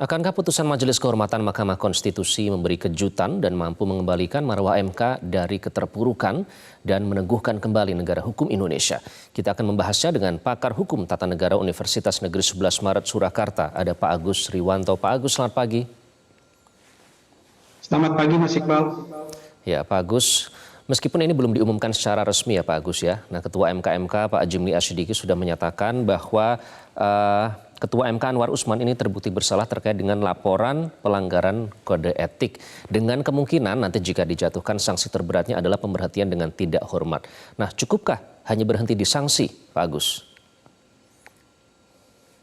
Akankah putusan Majelis Kehormatan Mahkamah Konstitusi memberi kejutan dan mampu mengembalikan marwah MK dari keterpurukan dan meneguhkan kembali negara hukum Indonesia? Kita akan membahasnya dengan pakar hukum tata negara Universitas Negeri 11 Maret Surakarta. Ada Pak Agus Riwanto. Pak Agus, selamat pagi. Selamat pagi Mas Iqbal. Ya, Pak Agus, meskipun ini belum diumumkan secara resmi ya Pak Agus ya. Nah, Ketua MK Pak Jimli Asyidiki sudah menyatakan bahwa Ketua MK Anwar Usman ini terbukti bersalah terkait dengan laporan pelanggaran kode etik. Dengan kemungkinan nanti jika dijatuhkan sanksi terberatnya adalah pemberhentian dengan tidak hormat. Nah, cukupkah hanya berhenti di sanksi, Pak Agus?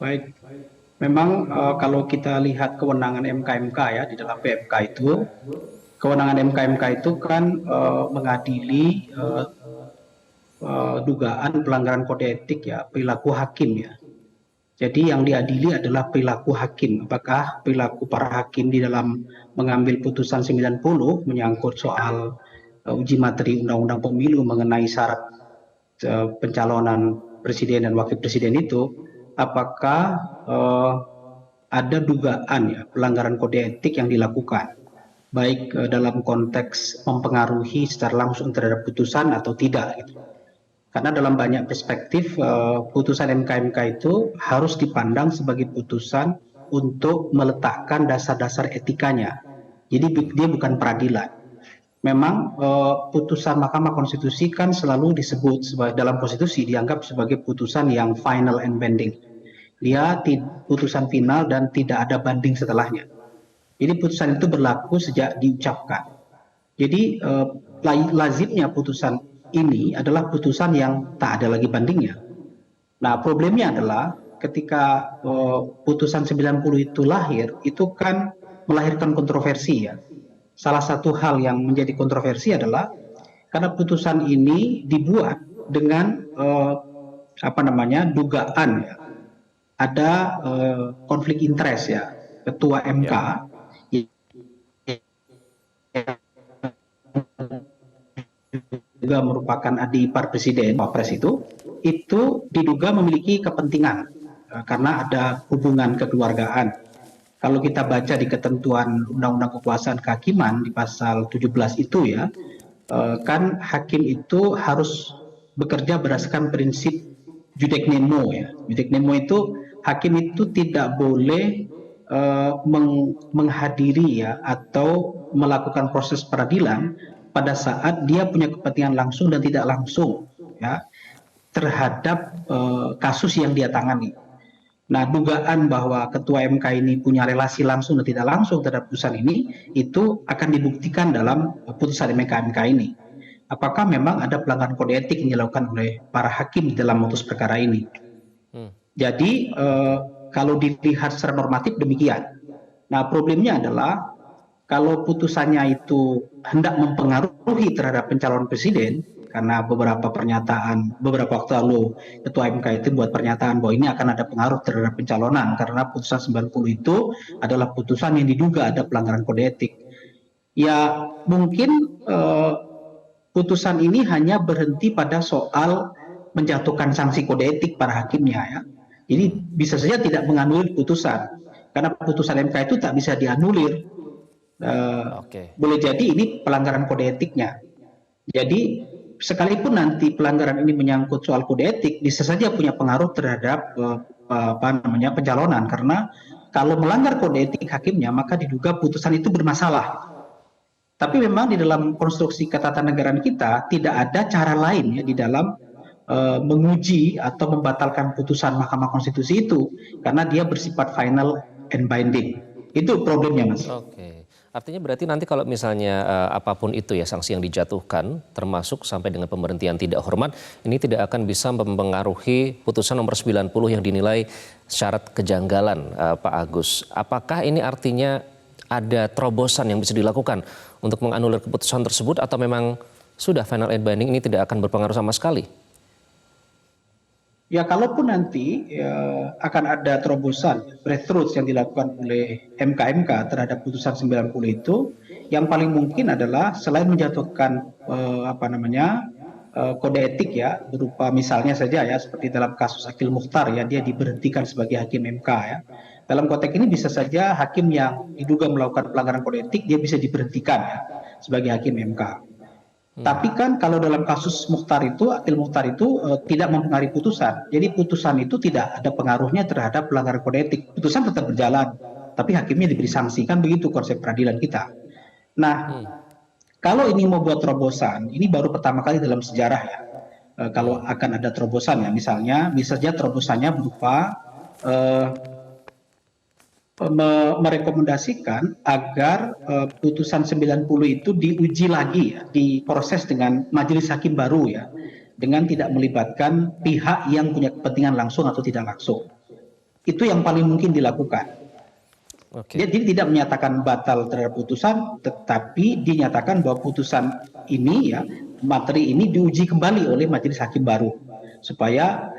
Baik, memang kalau kita lihat kewenangan MK-MK ya di dalam PMK itu, kewenangan MK-MK itu kan mengadili dugaan pelanggaran kode etik ya, perilaku hakim ya. Jadi yang diadili adalah perilaku hakim. Apakah perilaku para hakim di dalam mengambil putusan 90 menyangkut soal uji materi Undang-Undang Pemilu mengenai syarat pencalonan presiden dan wakil presiden itu, apakah ada dugaan ya pelanggaran kode etik yang dilakukan, baik dalam konteks mempengaruhi secara langsung terhadap putusan atau tidak gitu. Karena dalam banyak perspektif putusan MK-MK itu harus dipandang sebagai putusan untuk meletakkan dasar-dasar etikanya. Jadi dia bukan peradilan. Memang putusan Mahkamah Konstitusi kan selalu disebut dalam konstitusi dianggap sebagai putusan yang final and binding. Dia putusan final dan tidak ada banding setelahnya. Jadi putusan itu berlaku sejak diucapkan. Jadi lazimnya putusan ini adalah putusan yang tak ada lagi bandingnya. Nah, problemnya adalah ketika putusan 90 itu lahir, itu kan melahirkan kontroversi ya. Salah satu hal yang menjadi kontroversi adalah karena putusan ini dibuat dengan dugaan ya. Ada konflik interest ya. Ketua MK juga merupakan adik ipar presiden, Wapres itu diduga memiliki kepentingan karena ada hubungan kekeluargaan. Kalau kita baca di ketentuan Undang-Undang Kekuasaan Kehakiman di pasal 17 itu ya, kan hakim itu harus bekerja berdasarkan prinsip judek nemo ya. Judek nemo itu hakim itu tidak boleh menghadiri ya atau melakukan proses peradilan pada saat dia punya kepentingan langsung dan tidak langsung ya terhadap kasus yang dia tangani. Nah, dugaan bahwa Ketua MK ini punya relasi langsung dan tidak langsung terhadap putusan ini itu akan dibuktikan dalam putusan MK ini. Apakah memang ada pelanggaran kode etik yang dilakukan oleh para hakim dalam memutus perkara ini? Jadi kalau dilihat secara normatif demikian. Nah, problemnya adalah kalau putusannya itu hendak mempengaruhi terhadap pencalonan presiden, karena beberapa waktu lalu Ketua MK itu buat pernyataan bahwa ini akan ada pengaruh terhadap pencalonan karena putusan 90 itu adalah putusan yang diduga ada pelanggaran kode etik. Ya mungkin putusan ini hanya berhenti pada soal menjatuhkan sanksi kode etik para hakimnya ya. Jadi bisa saja tidak menganulir putusan karena putusan MK itu tak bisa dianulir. Boleh jadi ini pelanggaran kode etiknya. Jadi sekalipun nanti pelanggaran ini menyangkut soal kode etik, bisa saja punya pengaruh terhadap pencalonan karena kalau melanggar kode etik hakimnya maka diduga putusan itu bermasalah. Tapi memang di dalam konstruksi ketatanegaraan kita tidak ada cara lain ya di dalam menguji atau membatalkan putusan Mahkamah Konstitusi itu karena dia bersifat final and binding. Itu problemnya, Mas. Artinya berarti nanti kalau misalnya apapun itu ya sanksi yang dijatuhkan termasuk sampai dengan pemberhentian tidak hormat ini tidak akan bisa mempengaruhi putusan nomor 90 yang dinilai syarat kejanggalan Pak Agus. Apakah ini artinya ada terobosan yang bisa dilakukan untuk menganulir keputusan tersebut atau memang sudah final and binding ini tidak akan berpengaruh sama sekali? Ya kalaupun nanti akan ada terobosan breakthrough yang dilakukan oleh MK terhadap putusan 90 itu, yang paling mungkin adalah selain menjatuhkan kode etik ya berupa misalnya saja ya seperti dalam kasus Akil Mukhtar ya dia diberhentikan sebagai hakim MK ya. Dalam konteks ini bisa saja hakim yang diduga melakukan pelanggaran kode etik dia bisa diberhentikan ya sebagai hakim MK. Tapi kan kalau dalam kasus Mukhtar itu, Akil Mukhtar itu tidak mempengaruhi putusan. Jadi putusan itu tidak ada pengaruhnya terhadap pelanggaran kode etik. Putusan tetap berjalan, tapi hakimnya diberi sanksi. Kan begitu konsep peradilan kita. Nah, kalau ini mau buat terobosan, ini baru pertama kali dalam sejarah ya. Kalau akan ada terobosan ya, misalnya, bisa saja terobosannya berupa merekomendasikan agar putusan 90 itu diuji lagi ya, diproses dengan majelis hakim baru ya, dengan tidak melibatkan pihak yang punya kepentingan langsung atau tidak langsung. Itu yang paling mungkin dilakukan. Jadi tidak menyatakan batal terhadap putusan, tetapi dinyatakan bahwa putusan ini ya, materi ini diuji kembali oleh majelis hakim baru supaya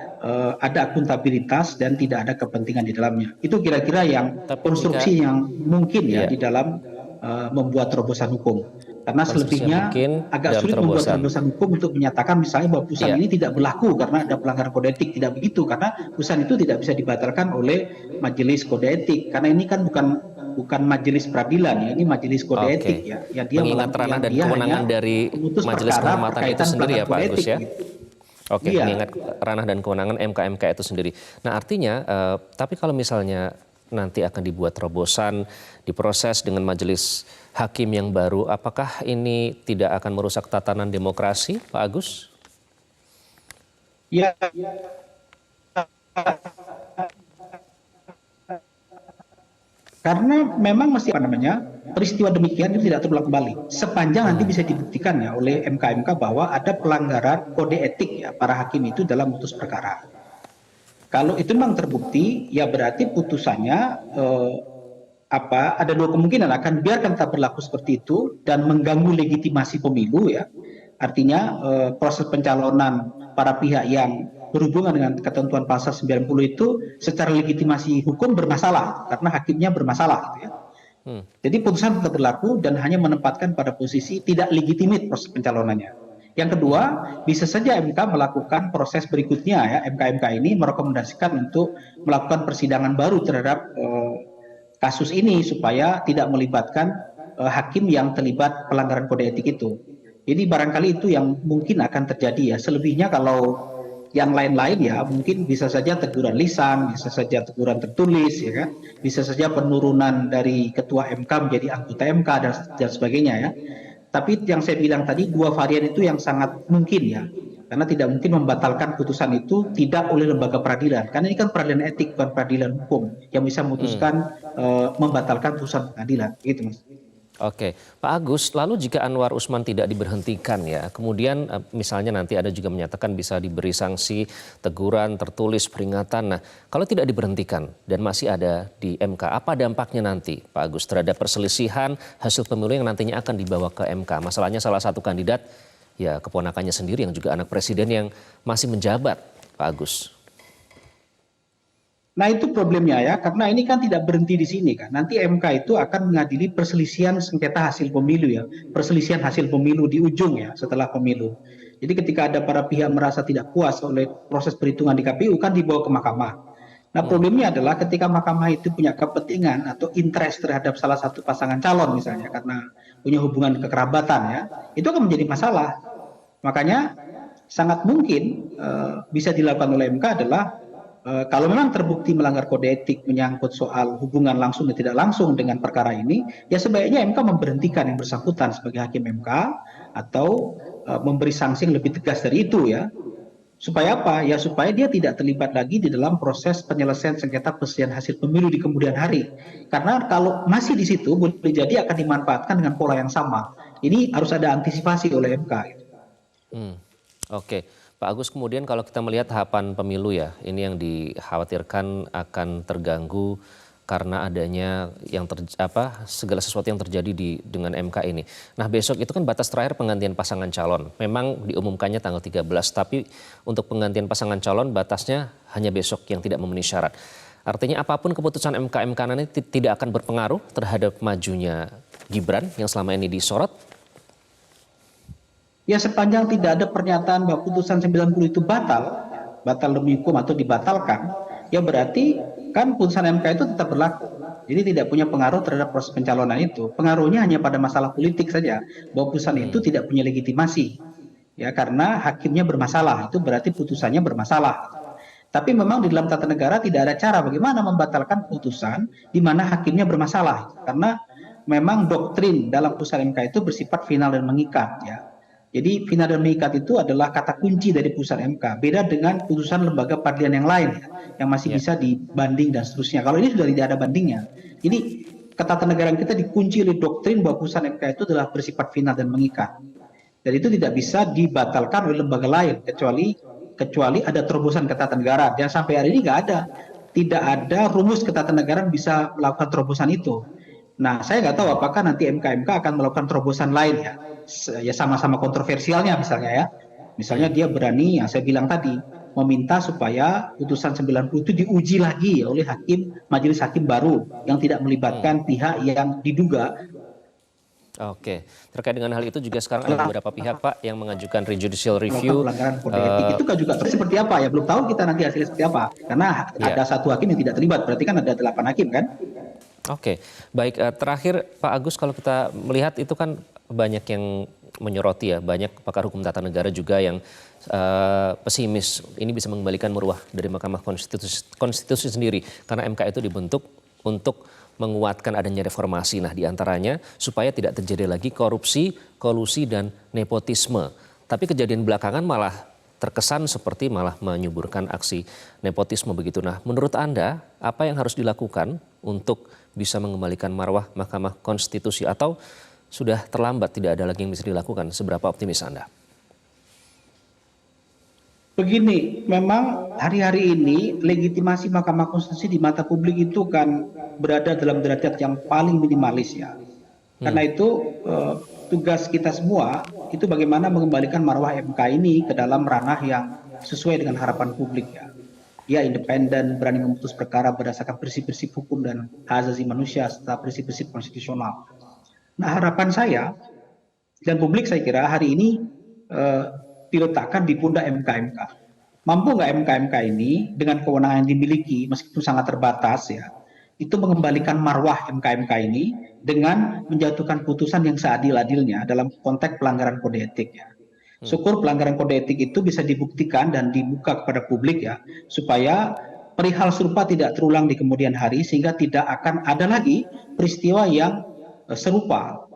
ada akuntabilitas dan tidak ada kepentingan di dalamnya. Itu kira-kira yang konstruksi yang mungkin ya di dalam membuat terobosan hukum. Karena selebihnya agak sulit membuat terobosan hukum untuk menyatakan misalnya bahwa putusan ini tidak berlaku karena ada pelanggaran kode etik. Tidak begitu, karena putusan itu tidak bisa dibatalkan oleh majelis kode etik. Karena ini kan bukan majelis peradilan ya, ini majelis kode etik ya. Ya dia mengingat ranah dan kewenangan dari majelis kehormatan itu sendiri ya Pak Agus ya. Oke, mengingat ranah dan kewenangan MK itu sendiri. Nah artinya, tapi kalau misalnya nanti akan dibuat terobosan, diproses dengan majelis hakim yang baru, apakah ini tidak akan merusak tatanan demokrasi, Pak Agus? Ya, karena memang masih peristiwa demikian itu tidak terulang kembali. Sepanjang nanti bisa dibuktikan ya oleh MK bahwa ada pelanggaran kode etik ya para hakim itu dalam memutus perkara. Kalau itu memang terbukti, ya berarti putusannya ada dua kemungkinan, akan biarkan tetap berlaku seperti itu dan mengganggu legitimasi pemilu ya. Artinya proses pencalonan para pihak yang berhubungan dengan ketentuan pasal 90 itu secara legitimasi hukum bermasalah karena hakimnya bermasalah gitu ya. Jadi putusan tetap berlaku dan hanya menempatkan pada posisi tidak legitimit proses pencalonannya. Yang kedua, bisa saja MK melakukan proses berikutnya ya, MK ini merekomendasikan untuk melakukan persidangan baru terhadap kasus ini supaya tidak melibatkan hakim yang terlibat pelanggaran kode etik itu. Jadi barangkali itu yang mungkin akan terjadi ya. Selebihnya kalau yang lain-lain ya mungkin bisa saja teguran lisan, bisa saja teguran tertulis ya kan, bisa saja penurunan dari ketua MK menjadi anggota MK dan sebagainya ya. Tapi yang saya bilang tadi dua varian itu yang sangat mungkin ya, karena tidak mungkin membatalkan putusan itu tidak oleh lembaga peradilan, karena ini kan peradilan etik bukan peradilan hukum yang bisa memutuskan membatalkan putusan pengadilan, gitu Mas. Oke, Pak Agus, lalu jika Anwar Usman tidak diberhentikan ya, kemudian misalnya nanti ada juga menyatakan bisa diberi sanksi, teguran, tertulis, peringatan. Nah, kalau tidak diberhentikan dan masih ada di MK, apa dampaknya nanti Pak Agus terhadap perselisihan hasil pemilu yang nantinya akan dibawa ke MK? Masalahnya salah satu kandidat, ya keponakannya sendiri yang juga anak presiden yang masih menjabat, Pak Agus. Nah itu problemnya ya, karena ini kan tidak berhenti di sini kan. Nanti MK itu akan mengadili perselisihan sengketa hasil pemilu ya, perselisihan hasil pemilu di ujung ya setelah pemilu. Jadi ketika ada para pihak merasa tidak puas oleh proses perhitungan di KPU kan dibawa ke mahkamah. Nah problemnya adalah ketika mahkamah itu punya kepentingan atau interest terhadap salah satu pasangan calon misalnya karena punya hubungan kekerabatan ya, itu akan menjadi masalah. Makanya sangat mungkin bisa dilakukan oleh MK adalah kalau memang terbukti melanggar kode etik menyangkut soal hubungan langsung dan tidak langsung dengan perkara ini, ya sebaiknya MK memberhentikan yang bersangkutan sebagai hakim MK atau memberi sanksi yang lebih tegas dari itu ya. Supaya apa? Ya supaya dia tidak terlibat lagi di dalam proses penyelesaian sengketa perselisihan hasil pemilu di kemudian hari. Karena kalau masih di situ boleh jadi akan dimanfaatkan dengan pola yang sama. Ini harus ada antisipasi oleh MK. Oke. Pak Agus, kemudian kalau kita melihat tahapan pemilu ya, ini yang dikhawatirkan akan terganggu karena adanya segala sesuatu yang terjadi dengan MK ini. Nah besok itu kan batas terakhir penggantian pasangan calon. Memang diumumkannya tanggal 13, tapi untuk penggantian pasangan calon batasnya hanya besok yang tidak memenuhi syarat. Artinya apapun keputusan MK nanti tidak akan berpengaruh terhadap majunya Gibran yang selama ini disorot. Ya sepanjang tidak ada pernyataan bahwa putusan 90 itu batal demi hukum atau dibatalkan, ya berarti kan putusan MK itu tetap berlaku. Jadi tidak punya pengaruh terhadap proses pencalonan itu. Pengaruhnya hanya pada masalah politik saja, bahwa putusan itu tidak punya legitimasi. Ya, karena hakimnya bermasalah, itu berarti putusannya bermasalah. Tapi memang di dalam tata negara tidak ada cara bagaimana membatalkan putusan di mana hakimnya bermasalah. Karena memang doktrin dalam putusan MK itu bersifat final dan mengikat, ya. Jadi final dan mengikat itu adalah kata kunci dari putusan MK. Beda dengan putusan lembaga peradilan yang lain, ya, yang masih bisa dibanding dan seterusnya. Kalau ini sudah tidak ada bandingnya. Jadi ketatanegaraan kita dikunci oleh doktrin bahwa putusan MK itu adalah bersifat final dan mengikat. Dan itu tidak bisa dibatalkan oleh lembaga lain kecuali ada terobosan ketatanegaraan. Dan sampai hari ini nggak ada. Tidak ada rumus ketatanegaraan bisa melakukan terobosan itu. Nah, saya nggak tahu apakah nanti MK akan melakukan terobosan lain, ya. Ya sama-sama kontroversialnya misalnya, ya. Misalnya dia berani, yang saya bilang tadi, meminta supaya putusan 90 itu diuji lagi oleh majelis hakim baru yang tidak melibatkan pihak yang diduga. Oke, terkait dengan hal itu juga sekarang ada beberapa pihak, Pak, yang mengajukan judicial review. Pelanggaran kode etik itu kan juga seperti apa, ya, belum tahu kita nanti hasilnya seperti apa, karena ada satu hakim yang tidak terlibat, berarti kan ada 8 hakim kan. Oke, baik, terakhir Pak Agus, kalau kita melihat itu kan banyak yang menyoroti, ya, banyak pakar hukum tata negara juga yang pesimis ini bisa mengembalikan marwah dari Mahkamah Konstitusi sendiri, karena MK itu dibentuk untuk menguatkan adanya reformasi. Nah, diantaranya supaya tidak terjadi lagi korupsi, kolusi, dan nepotisme. Tapi kejadian belakangan malah terkesan seperti malah menyuburkan aksi nepotisme begitu. Nah, menurut Anda apa yang harus dilakukan untuk bisa mengembalikan marwah Mahkamah Konstitusi, atau sudah terlambat, tidak ada lagi yang bisa dilakukan? Seberapa optimis Anda? Begini, memang hari-hari ini legitimasi Mahkamah Konstitusi di mata publik itu kan berada dalam derajat yang paling minimalis, ya. Karena itu tugas kita semua itu bagaimana mengembalikan marwah MK ini ke dalam ranah yang sesuai dengan harapan publik, ya. Dia independen, berani memutus perkara berdasarkan prinsip-prinsip hukum dan hak asasi manusia serta prinsip-prinsip konstitusional. Nah, harapan saya dan publik, saya kira hari ini diletakkan di pundak MK. Mampu nggak MK ini dengan kewenangan yang dimiliki meskipun sangat terbatas, ya, itu mengembalikan marwah MK ini dengan menjatuhkan putusan yang seadil-adilnya dalam konteks pelanggaran kode etik, ya. Syukur pelanggaran kode etik itu bisa dibuktikan dan dibuka kepada publik, ya, supaya perihal serupa tidak terulang di kemudian hari sehingga tidak akan ada lagi peristiwa yang serupa.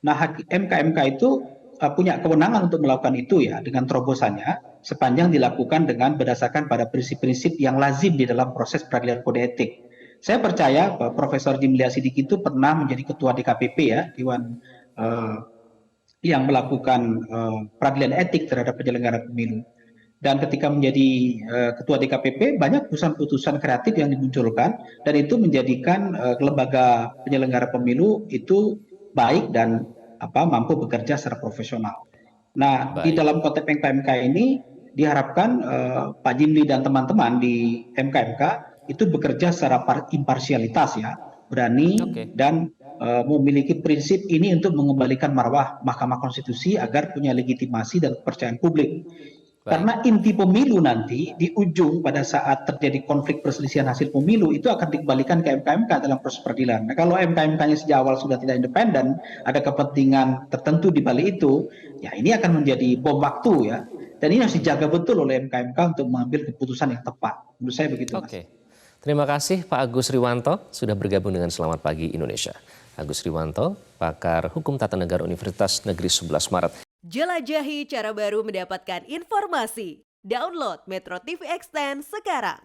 Nah, MK itu punya kewenangan untuk melakukan itu, ya, dengan terobosannya sepanjang dilakukan dengan berdasarkan pada prinsip-prinsip yang lazim di dalam proses peradilan kode etik. Saya percaya Profesor Jimli Asidik itu pernah menjadi ketua DKPP, ya, Dewan yang melakukan peradilan etik terhadap penyelenggara pemilu. Dan ketika menjadi ketua DKPP, banyak putusan-putusan kreatif yang dimunculkan, dan itu menjadikan lembaga penyelenggara pemilu itu baik dan mampu bekerja secara profesional. Nah, di dalam konteks MK ini diharapkan Pak Jimli dan teman-teman di MK itu bekerja secara imparsialitas, ya, berani dan memiliki prinsip ini untuk mengembalikan marwah Mahkamah Konstitusi agar punya legitimasi dan kepercayaan publik. Karena inti pemilu nanti di ujung pada saat terjadi konflik perselisihan hasil pemilu itu akan dikembalikan ke MK dalam proses peradilan. Nah, kalau MK-nya sejak awal sudah tidak independen, ada kepentingan tertentu di balik itu, ya ini akan menjadi bom waktu, ya. Dan ini harus dijaga betul oleh MK untuk mengambil keputusan yang tepat. Menurut saya begitu, Mas. Oke. Terima kasih Pak Agus Riwanto sudah bergabung dengan Selamat Pagi Indonesia. Agus Riwanto, pakar hukum tata negara Universitas Negeri 11 Maret. Jelajahi cara baru mendapatkan informasi. Download Metro TV Extend sekarang.